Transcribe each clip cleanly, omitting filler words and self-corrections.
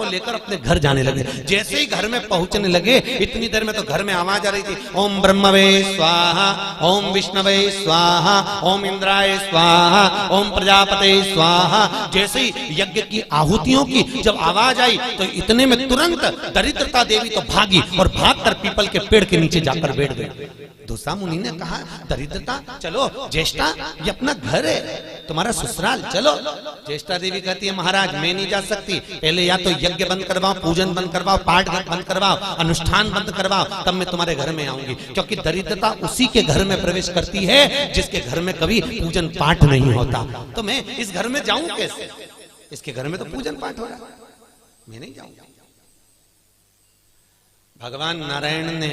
को लेकर अपने घर जाने लगे। जैसे ही घर में पहुंचने लगे इतनी देर में तो घर में आवाज आ रही थी, ओम ब्रह्मवे स्वाहा, ओम विष्णवे स्वाहा, ओम इंद्राय स्वाहा, ओम प्रजापते स्वाहा। जैसे ही यज्ञ की आहुतियों की जब आवाज आई तो इतने में तुरंत दरिद्रता देवी तो भागी और भागकर पीपल के पेड़ के नीचे जाकर बैठ गई। दूसरा मुनि ने कहा, दरिद्रता चलो, ज्येष्ठा ये अपना घर है, तुम्हारा ससुराल, चलो। ज्येष्ठा देवी कहती है, महाराज मैं नहीं जा सकती, पहले या तो यज्ञ बंद करवाओ, पूजन बंद करवाओ, पाठ बंद करवाओ, अनुष्ठान बंद करवाओ, तब मैं तुम्हारे घर में आऊंगी। क्योंकि दरिद्रता उसी के घर में प्रवेश करती है जिसके घर में कभी पूजन पाठ नहीं होता। तो मैं इस घर में जाऊं कैसे? इसके घर में तो पूजन पाठ हो रहा है, मैं नहीं जाऊंगा। भगवान नारायण ने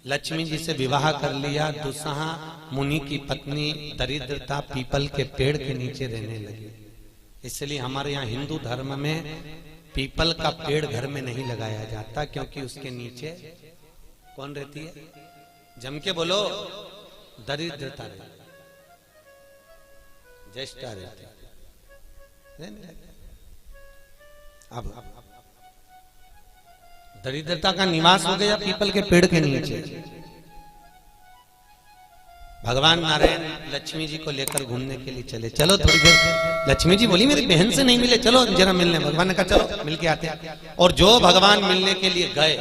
लक्ष्मी जी से विवाह कर लिया। दुस्साहा मुनि की पत्नी दरिद्रता पीपल के पेड़ के नीचे रहने लगी। इसलिए हमारे यहाँ हिंदू धर्म में पीपल का पेड़ घर में नहीं लगाया जाता, क्योंकि उसके नीचे कौन रहती है? जम के बोलो, दरिद्रता रहती, ज्येष्ठा रहती। अब दरिद्रता का निवास हो गया पीपल के पेड़ के नीचे। भगवान नारायण लक्ष्मी जी को लेकर घूमने के लिए चले। चलो थोड़ी देर। लक्ष्मी जी बोली, मेरी बहन से नहीं मिले, चलो जरा मिलने। भगवान ने कहा चलो मिल के आते हैं। और जो भगवान मिलने के लिए गए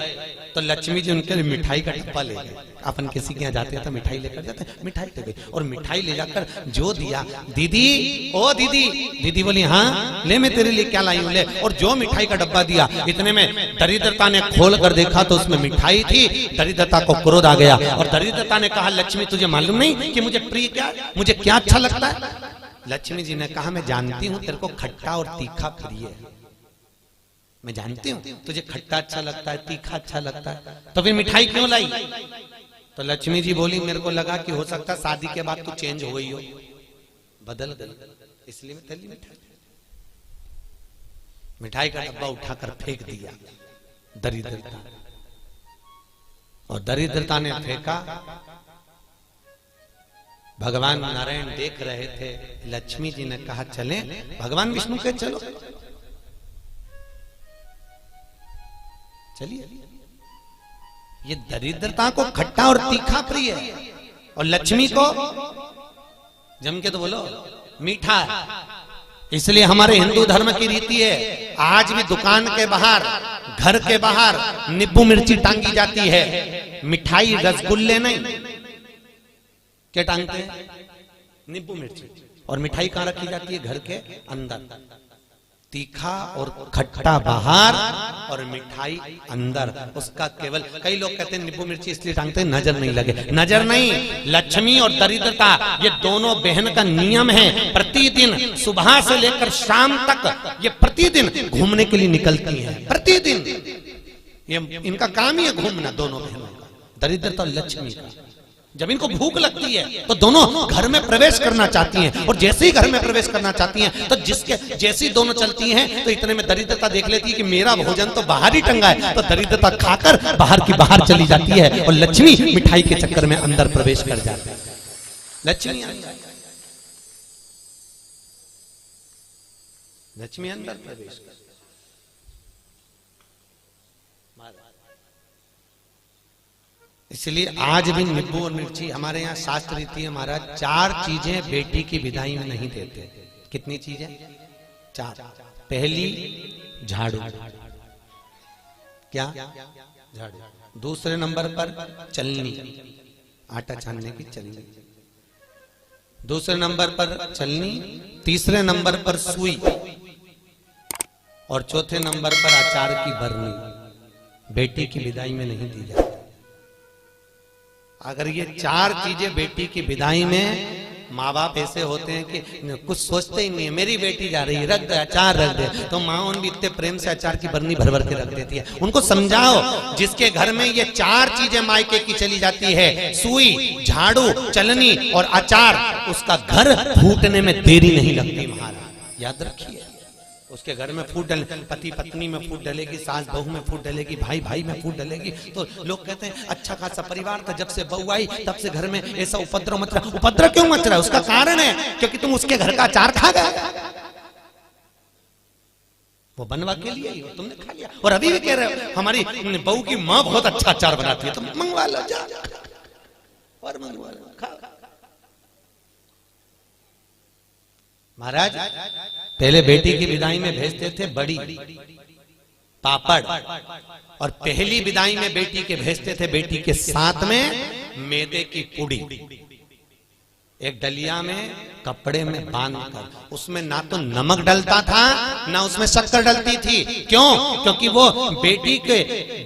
तो लक्ष्मी जी उनके लिए मिठाई का डब्बा ले गए। अपन किसी के यहाँ जाते हैं तो मिठाई लेकर जाते हैं, मिठाई ले गई और मिठाई ले जाकर जो दिया, दीदी ओ दीदी, दीदी बोली हाँ ले, मैं तेरे लिए क्या लाई हूं, ले। और जो मिठाई का डब्बा दिया, इतने में दरिद्रता ने खोल कर देखा तो उसमें मिठाई थी। दरिद्रता को क्रोध आ गया और दरिद्रता ने कहा, लक्ष्मी तुझे मालूम नहीं कि मुझे प्रिय क्या, मुझे क्या अच्छा लगता है? लक्ष्मी जी ने कहा, मैं जानती हूँ तेरे को खट्टा और तीखा प्रिय है, मैं जानती हूँ तुझे खट्टा अच्छा लगता है, तीखा अच्छा लगता है, तो फिर मिठाई क्यों लाई? तो लक्ष्मी जी बोली, मेरे को लगा कि हो सकता है शादी के बाद तू चेंज हो गई हो, बदल गई, इसलिए मैं तेरी मिठाई। मिठाई का डब्बा उठाकर फेंक दिया दरिद्रता, और दरिद्रता ने फेंका। भगवान नारायण देख रहे थे। लक्ष्मी जी ने कहा चलें? भगवान विष्णु के चलो, चलिए। ये दरिद्रता को खट्टा और तीखा प्रिय है और लक्ष्मी को जम के तो बोलो मीठा है। इसलिए हमारे हिंदू धर्म की रीति है, आज भी दुकान के बाहर, घर के बाहर नींबू मिर्ची टांगी जाती है, मिठाई रसगुल्ले नहीं। क्या टांगते हैं? नींबू मिर्ची। और मिठाई कहां रखी जाती है? घर के अंदर। तीखा और खट्टा बाहर और मिठाई अंदर। उसका केवल, कई लोग कहते हैं नींबू मिर्ची इसलिए टांगते हैं नजर नहीं लगे। नजर नहीं, लक्ष्मी और दरिद्रता ये दोनों बहन का नियम है। प्रतिदिन सुबह से लेकर शाम तक ये प्रतिदिन घूमने के लिए निकलती हैं। प्रतिदिन ये इनका काम ही है घूमना, दोनों बहनों का, दरिद्रता और लक्ष्मी का। जब इनको भूख लगती है तो दोनों घर में प्रवेश करना चाहती हैं, और जैसे ही घर में प्रवेश करना चाहती हैं तो जिसके जैसी दोनों चलती हैं तो इतने में दरिद्रता देख लेती है कि मेरा भोजन तो बाहर ही टंगा है, तो दरिद्रता खाकर बाहर की बाहर चली जाती है और लक्ष्मी मिठाई के चक्कर में अंदर प्रवेश कर जाती है। लक्ष्मी लक्ष्मी अंदर प्रवेश कर। इसलिए आज भी नींबू और मिर्ची हमारे यहाँ शास्त्र रीति है महाराज, 4 चीजें बेटी की विदाई में नहीं देते। कितनी चीजें? 4। पहली झाड़ू, क्या? झाड़ू। दूसरे नंबर पर चलनी, आटा छानने की चलनी। दूसरे नंबर पर चलनी, तीसरे नंबर पर सुई, और चौथे नंबर पर अचार की बरनी। बेटी की विदाई में नहीं दी जाती। अगर ये 4 चीजें बेटी की विदाई में, माँ बाप ऐसे होते हैं कि कुछ सोचते ही नहीं है, मेरी बेटी जा रही है, रख दे अचार रख दे, तो माँ भी इतने प्रेम से अचार की बरनी भर भर के रख देती है। उनको समझाओ, जिसके घर में ये 4 चीजें मायके की चली जाती है, सुई, झाड़ू, चलनी और अचार, उसका घर फूटने में देरी नहीं लगती महाराज, याद रखिए। उसके घर में फूट डले, पति पत्नी में फूट डलेगी, सास बहू में फूट डलेगी, भाई भाई में फूट डलेगी, तो लोग कहते हैं अच्छा खासा परिवार था, जब से बहू आई तब से घर में ऐसा उपद्रव मच रहा। उपद्रव क्यों मच रहा है? उसका कारण है क्योंकि तुम उसके घर का अचार खा गए। वो बनवा के लिए ही हो, तुमने खा लिया। और अभी भी कह रहे हो हमारी बहू की माँ बहुत अच्छा अचार बनाती है, तो मंगवा लो, जा और मंगवा लो, खा। महाराज पहले बेटी की विदाई में भेजते थे बड़ी, पापड़, और पहली विदाई में बेटी के भेजते थे बेटी के साथ में मैदे की पूड़ी, एक डलिया में कपड़े में बांधकर। उसमें ना तो नमक डलता था ना उसमें शक्कर डलती थी। क्यों? क्योंकि वो बेटी के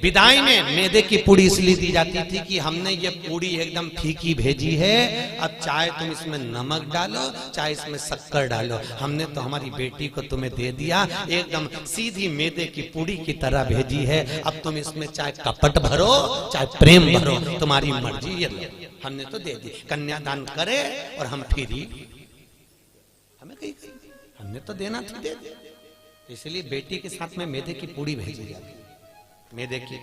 विदाई में मैदे की पूड़ी इसलिए दी जाती थी कि हमने ये पूड़ी एकदम फीकी भेजी है, अब चाहे तुम इसमें नमक डालो चाहे इसमें शक्कर डालो, हमने तो हमारी बेटी को तुम्हें दे दिया, एकदम सीधी मैदे की पूड़ी की तरह भेजी है। अब तुम इसमें चाहे कपट भरो चाहे प्रेम भरो, तुम्हारी मर्जी, ये हमने तो दे दी। कन्यादान करे और हम फ्री, हमें कहीं हमने तो देना था, दे दे। इसलिए बेटी के साथ में मैदे की पूड़ी भेजी जाती। मैदे की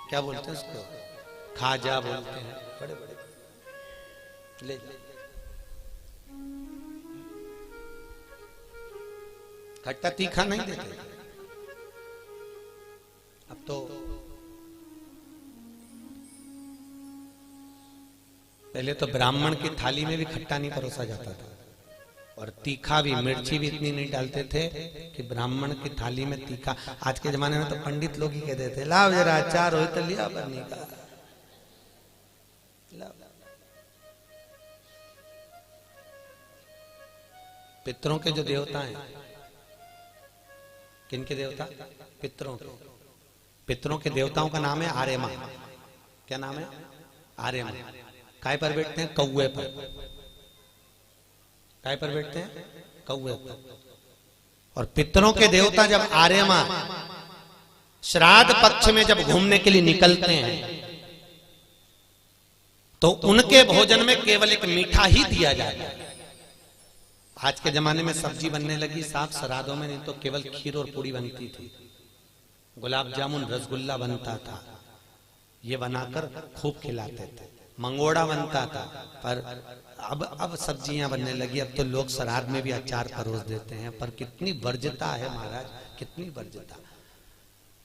क्या बोलते हैं उसको, खाजा बोलते हैं, बड़े बड़े ले खट्टा तीखा नहीं देते। अब तो पहले तो ब्राह्मण की थाली में भी खट्टा नहीं परोसा जाता था, और तीखा भी, मिर्ची भी इतनी नहीं डालते थे कि ब्राह्मण की थाली में तीखा। आज के जमाने में तो पंडित लोग ही कहते थे लाओ जरा अचार हो तो लिया बनी का, पितरों के जो देवता हैं, किनके देवता? पितरों के। पितरों के देवताओं का नाम है आर्यमा। क्या नाम है? आर्यमा। काय पर बैठते हैं? कौवे पर। काय पर बैठते हैं? कौवे पर। और पितरों के देवता जब आर्यमा श्राद्ध पक्ष में जब घूमने के लिए निकलते हैं तो उनके भोजन में केवल एक मीठा ही दिया जाता है। आज के जमाने में सब्जी बनने लगी साफ श्राद्धों में, नहीं तो केवल खीर और पूड़ी बनती थी, गुलाब जामुन रसगुल्ला बनता था, ये बनाकर खूब खिलाते थे, मंगोड़ा बनता था। पर अब सब्जियां बनने लगी, अब तो लोग श्राद्ध में भी अचार परोस देते हैं। पर कितनी वर्ज्यता है महाराज, कितनी वर्ज्यता।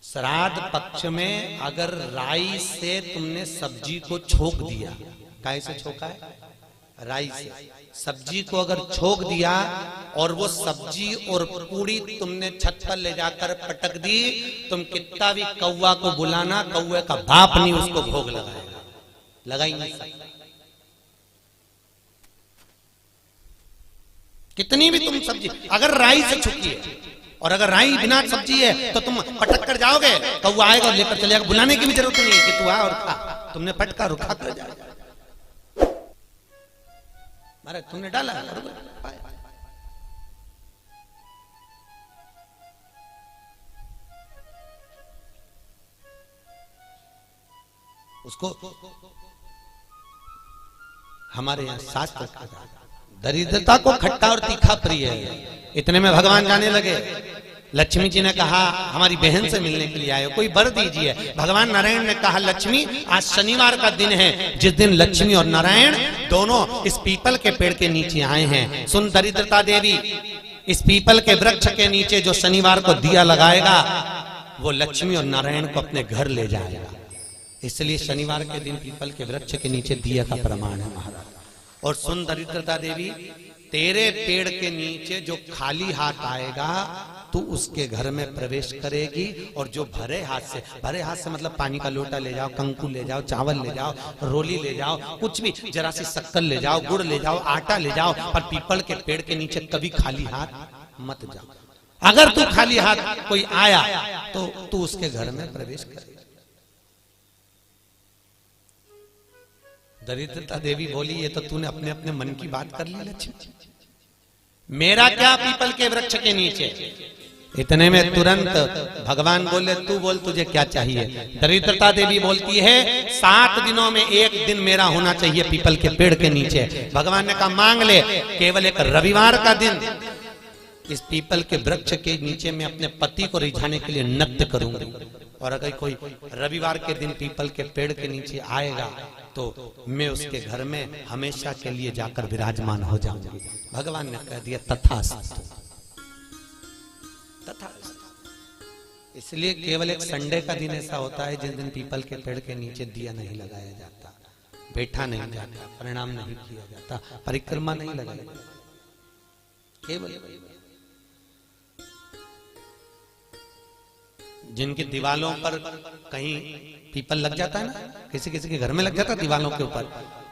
श्राद्ध पक्ष में अगर राई से तुमने सब्जी को छोक दिया, काहे से छोका है? राई से। सब्जी को अगर छोक दिया और वो सब्जी और पूड़ी तुमने छत पर ले जाकर पटक दी, तुम कितना भी कौवा को बुलाना, कौवे का बाप नहीं उसको भोग लगाएगा, लगा ही नहीं सकता। कितनी भी तुम सब्जी अगर राई से छुकी है, और अगर राई बिना सब्जी है तो तुम पटक कर जाओगे, कौवा आएगा और लेकर चलेगा, बुलाने की भी जरूरत नहीं है कि तू आ और खा, तुमने पटका और खा कर जाएगा। अरे तुमने डाला उसको। हमारे यहाँ शास्त्र दरिद्रता को खट्टा और तीखा प्रिय है। इतने में भगवान जाने लगे। लक्ष्मी जी ने कहा हमारी बहन से मिलने के लिए आए हो, कोई वर दीजिए। भगवान नारायण ने कहा लक्ष्मी आज शनिवार का दिन है, जिस दिन लक्ष्मी और नारायण दोनों इस पीपल के पेड़ के नीचे आए हैं। सुन दरिद्रता देवी, इस पीपल के वृक्ष के नीचे जो शनिवार को दिया लगाएगा वो लक्ष्मी और नारायण को अपने घर ले जाएगा। इसलिए शनिवार के दिन पीपल के वृक्ष के नीचे दिया का प्रमाण है महाराज। और सुन दरिद्रता देवी, तेरे पेड़ के नीचे जो खाली हाथ आएगा तू उसके घर में प्रवेश करेगी, और जो भरे हाथ से मतलब पानी का लोटा ले जाओ, कंकु ले जाओ, चावल ले जाओ, रोली ले जाओ, कुछ भी, जरा सी शक्कर ले जाओ, गुड़ ले जाओ, आटा ले जाओ, पर पीपल के पेड़ के नीचे कभी खाली हाथ मत जाओ। अगर तू खाली हाथ कोई आया तो तू उसके घर में प्रवेश करे। दरिद्रता देवी बोली ये तो तूने अपने अपने मन की बात कर ली लक्ष्मी, मेरा क्या पीपल के वृक्ष के नीचे। इतने में तुरंत भगवान बोले तू बोल तुझे क्या चाहिए। दरिद्रता देवी बोलती है 7 दिनों में एक दिन मेरा होना चाहिए पीपल के पेड़ के नीचे। भगवान ने कहा मांग ले, केवल एक रविवार का दिन इस पीपल के वृक्ष के नीचे मैं अपने पति को रिझाने के लिए नृत्य करूंगी, और अगर कोई रविवार के दिन पीपल के पेड़ के नीचे आएगा तो मैं उसके घर में हमेशा के लिए जाकर विराजमान हो जाऊंगी। भगवान ने कह दिया तथास्तु, तथास्तु। इसलिए केवल एक संडे का दिन ऐसा होता है जिस दिन पीपल के पेड़ के नीचे दिया नहीं लगाया जाता, बैठा नहीं जाता, प्रणाम नहीं किया जाता, परिक्रमा नहीं लगाई जाती। केवल जिनकी दीवालों पर कहीं पीपल लग जाता है ना, किसी किसी के घर में लग जाता है दीवालों के ऊपर,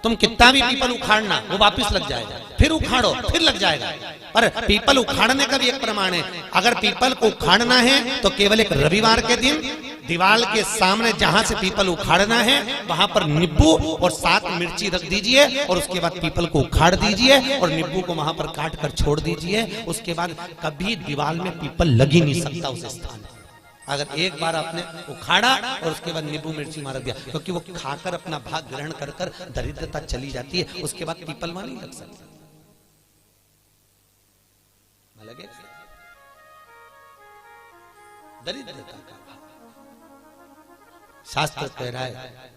तुम कितना भी पीपल उखाड़ना वो वापस लग जाएगा, फिर उखाड़ो फिर लग जाएगा। पर पीपल उखाड़ने का भी एक प्रमाण है, अगर पीपल को उखाड़ना है तो केवल एक रविवार के दिन दीवाल के सामने जहां से पीपल उखाड़ना है वहां पर नींबू और 7 मिर्ची रख दीजिए और उसके बाद पीपल को उखाड़ दीजिए और नींबू को वहां पर काट कर छोड़ दीजिए। उसके बाद कभी दीवाल में पीपल लग ही नहीं सकता उस स्थान पर। अगर एक बार आपने उखाड़ा और उसके बाद नींबू मिर्ची मार दिया, क्योंकि वो खाकर अपना भाग ग्रहण कर कर दरिद्रता चली जाती है, उसके बाद पीपल वहां नहीं लग सकता। लगे दरिद्रता का शास्त्र कह रहा है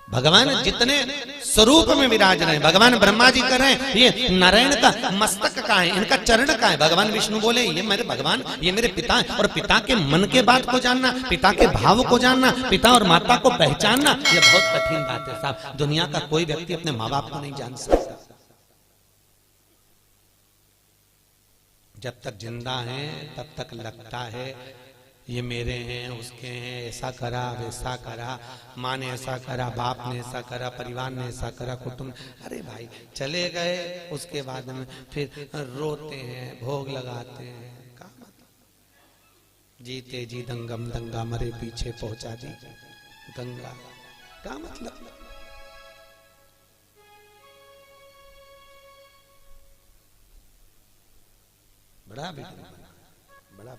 भगवान जितने स्वरूप में विराज रहे हैं, भगवान ब्रह्मा जी कर रहे हैं ये नारायण का मस्तक का है, इनका चरण का है। भगवान विष्णु बोले ये मेरे भगवान, ये मेरे पिता है। और पिता के मन के बात को जानना, पिता के भाव को जानना, पिता और माता को पहचानना, ये बहुत कठिन बात है साहब। दुनिया का कोई व्यक्ति अपने माँ बाप को नहीं जान सकता। जब तक जिंदा है तब तक लगता है ये मेरे हैं, उसके हैं, ऐसा करा वैसा करा, माँ ने ऐसा करा, बाप ने ऐसा करा, परिवार ने ऐसा करा, कुटुंब। अरे भाई चले गए, उसके बाद में फिर रोते हैं, भोग लगाते हैं। क्या मतलब जीते जी दंगम दंगा, मरे पीछे पहुंचा दी गंगा। क्या मतलब बड़ा बड़ा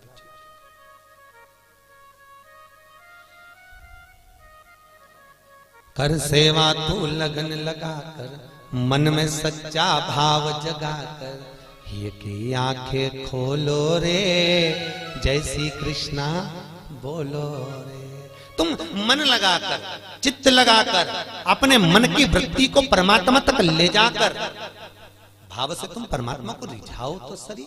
कर सेवा तू लगन लगा कर, मन में सच्चा भाव जगा कर, ये की आंखें खोलो रे, जय श्री कृष्णा बोलो रे। तुम मन लगाकर, चित्त लगाकर, अपने मन की वृत्ति को परमात्मा तक ले जाकर भाव से तुम परमात्मा को रिझाओ तो सही।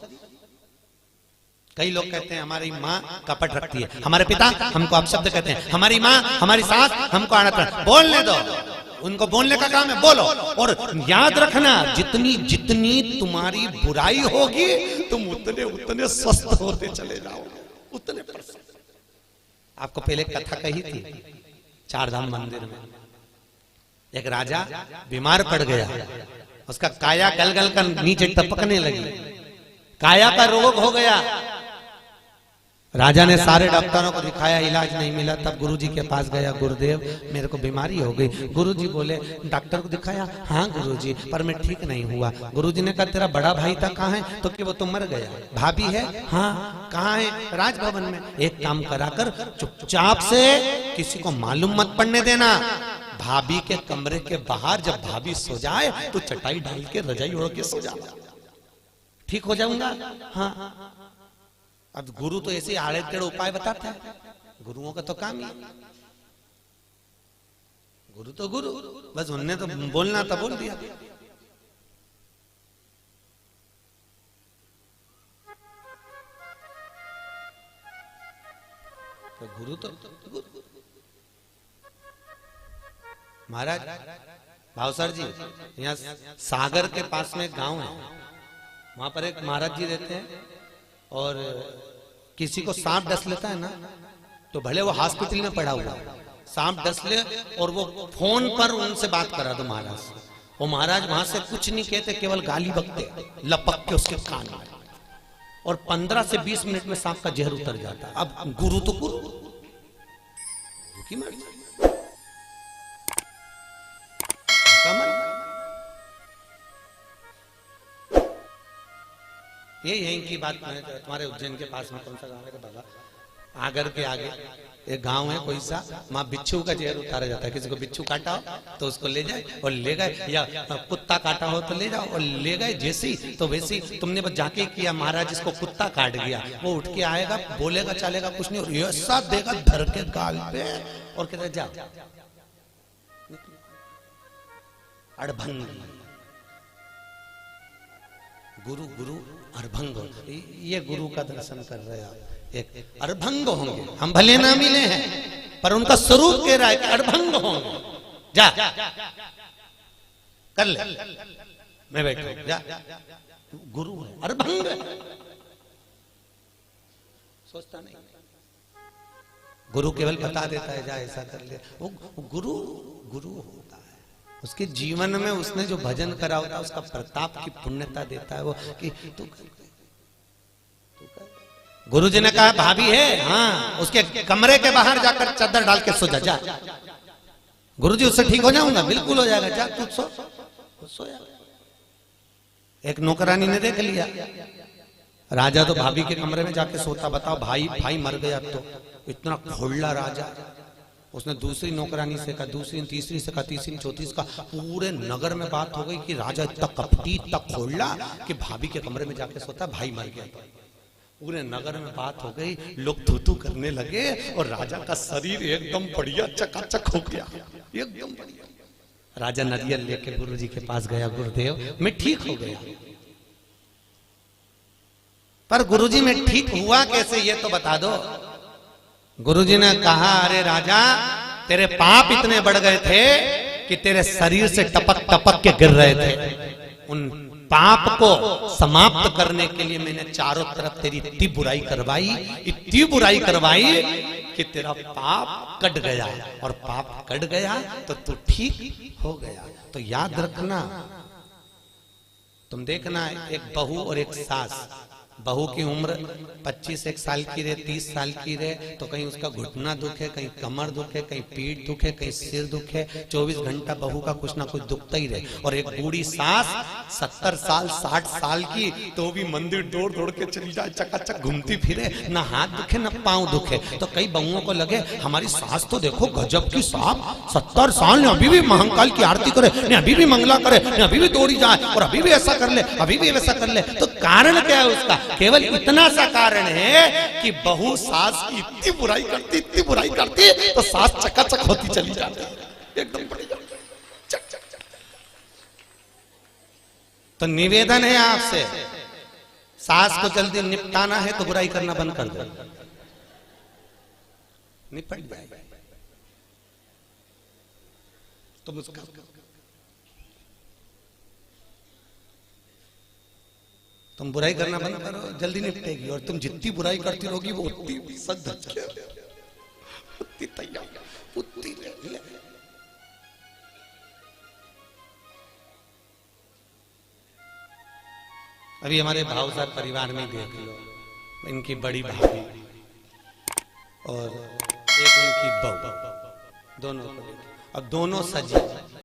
कई लोग कहते हैं हमारी माँ कपट रखती है, हमारे पिता हमको अपशब्द कहते हैं, हमारी माँ हमारी सास हमको आनत। बोलने दो, उनको बोलने का काम है, बोलो। और याद रखना जितनी जितनी तुम्हारी बुराई होगी तुम उतने उतने स्वस्थ होते चले जाओगे, उतने प्रसन्न। आपको पहले कथा कही थी, 4 धाम मंदिर में एक राजा बीमार पड़ गया, उसका काया गल गल कर नीचे टपकने लगी, काया का रोग हो गया। राजा ने सारे डॉक्टरों को दिखाया, इलाज नहीं मिला। तब गुरुजी के पास गया, गुरुदेव मेरे को बीमारी हो गई। गुरुजी बोले डॉक्टर को दिखाया, हाँ गुरुजी पर मैं ठीक नहीं हुआ। गुरुजी ने कहा तेरा बड़ा भाई था कहाँ है? तो कि वो तो मर गया। भाभी है? हाँ। कहाँ है? राजभवन में। एक काम कराकर चुपचाप से किसी को मालूम मत पड़ने देना, भाभी के कमरे के बाहर जब भाभी सो जाए तो चटाई डाल के रजाई ओढ़ के सो जाओ, ठीक हो जाऊंगा। हाँ। अब गुरु तो ऐसे आड़े टेढ़े उपाय बताता है, गुरुओं का तो काम ही, गुरु तो गुरु, बस उनने तो बोलना था बोल दिया। तो गुरु तो गुरु। महाराज भावसर जी यहाँ सागर के पास में एक गांव है, वहां पर एक महाराज जी रहते हैं और किसी को सांप डस लेता है ना तो भले वो हॉस्पिटल में पड़ा हुआ, सांप डस ले और वो फोन पर उनसे बात करा दो महाराज से, वो महाराज वहां से कुछ नहीं कहते, केवल गाली बकते लपक के उसके कान में, और 15 से 20 मिनट में सांप का जहर उतर जाता है। अब गुरु तो गुरु की मर्जी। ये यहीं की बात है, तुम्हारे उज्जैन के पास में कौन सा गांव है बाबा, आगर के आगे एक गांव है कोई सा, वहां बिच्छू का जहर उतारा जाता है। किसी को बिच्छू काटा हो तो उसको ले जाए और ले गए, या कुत्ता काटा हो तो ले जाओ और ले गए, जैसी तो वैसी। तुमने बस जाके किया, महाराज इसको कुत्ता काट गया, वो उठ के आएगा, बोलेगा चलेगा कुछ नहीं, और ऐसा देगा धर के गाल पे और कहता जाओ अड़भंगी। गुरु गुरु अड़भंग, ये गुरु का दर्शन कर रहे हैं। एक अड़भंग होंगे। हम भले ना मिले हैं पर उनका स्वरूप कह रहा है कि अड़भंग होंगे। जा कर ले, मैं बैठो, जा। गुरु है, अड़भंग है, सोचता नहीं। गुरु केवल बता देता है जा ऐसा कर ले। वो गुरु गुरु होता है, उसके जीवन में उसने जो भजन करा होता है उसका प्रताप की पुण्यता देता है वो कि तू गुरु जी ने कहा भाभी है, हाँ, उसके कमरे के बाहर जाकर चादर डाल के सो जा। गुरु जी उससे ठीक हो जाऊंगा, बिल्कुल हो जाएगा, जा तू सोया। एक नौकरानी ने देख लिया, राजा तो भाभी के कमरे में जाके सोता। बताओ भाई मर गया तो इतना खोला राजा। उसने दूसरी नौकरानी से कहा, दूसरी तीसरी से कहा, तीसरी चौथी से कहा, पूरे नगर में बात हो गई कि राजा इतना कपटी इतना खोला कि भाभी के कमरे में जाके सोता, भाई मर गया। पूरे नगर में बात हो गई, लोग थू करने लगे और राजा का शरीर एकदम बढ़िया चकाचक हो गया, एकदम बढ़िया। राजा नरियल लेके गुरु जी के पास गया, गुरुदेव मैं ठीक हो गया। पर गुरुजी में ठीक हुआ कैसे ये तो बता दो। गुरुजी ने कहा अरे राजा तेरे पाप इतने बढ़ गए थे कि तेरे शरीर से टपक टपक के गिर रहे थे। उन पाप को समाप्त करने के लिए मैंने चारों तरफ तेरी इतनी बुराई करवाई कि तेरा पाप कट गया, और पाप कट गया तो तू ठीक हो गया। तो याद रखना, तुम देखना एक बहू और एक सास, बहू की उम्र 25 साल की रहे, 30 साल की रहे, तो कहीं उसका घुटना दुखे, कहीं कमर दुखे, कहीं पीठ दुखे, कहीं सिर दुखे, 24 घंटा बहू का कुछ ना कुछ दुखता ही रहे। और एक बूढ़ी सास 70 साल 60 साल की, तो भी मंदिर दौड़ दौड़ के चली जाए, चकाचक घूमती फिरे, ना हाथ दुखे ना पांव दुखे। तो कई बहुओं को लगे हमारी सास तो देखो गजब की सास, 70 साल ने अभी भी महाकाल की आरती करे, ने अभी भी मंगला करे, ने अभी भी दौड़ी जाए और अभी भी ऐसा कर ले, अभी भी वैसा कर ले। तो कारण क्या है उसका? केवल इतना सा कारण है कि बहू सास की इतनी बुराई करती तो सास चकाचक होती चली जाती, एकदम बढ़िया। तो निवेदन है आपसे, सास को जल्दी निपटाना है तो बुराई करना बंद कर दो, निपट जाएगा। तो मुझको तुम बुराई करना बंद करो, जल्दी निपटेगी। और तुम जितनी बुराई करती रहोगी वो उतनी सद अभी हमारे भावसार परिवार में देख लो, इनकी बड़ी भाभी और एक उनकी बहू, दोनों अब दोनों सजी